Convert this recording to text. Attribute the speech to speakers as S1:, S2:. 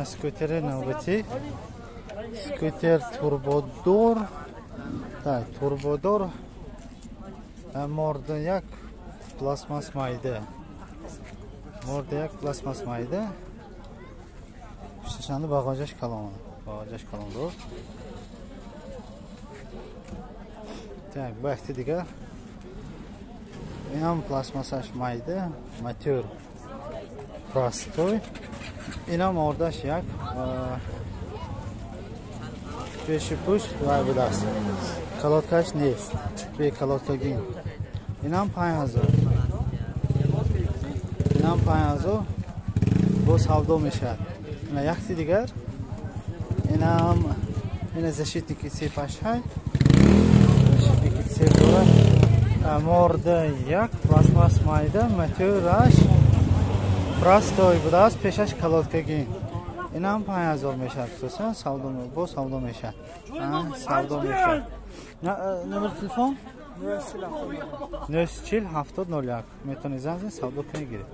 S1: скутери навбатӣ. Скутер турбодор. Так, турбодор. Морда як пластмас майда. Морда як пластмас майда. Шишанды багажаш калон. Багажаш калон дор. Так, бахти дигар. Инам пластмасаш майда. Матюр. Простой. Инам мордаш як. Пеши пуш вай будаст. Колодкаш нест. Бе колодкагин. Инам 5000. Инам 5000. Бо савдо мешад. Ина якти дигар. Инам ина защитники сепашай. Защитники сепора. Морда як пластмас майда матюраш простой будаст пешаш колодкагин. Инам 5000 мешад. Туса савдо бо савдо мешад. Савдо мешад. Номер телефон 040 7001 метонӣ занг савдо кунӣ гиред.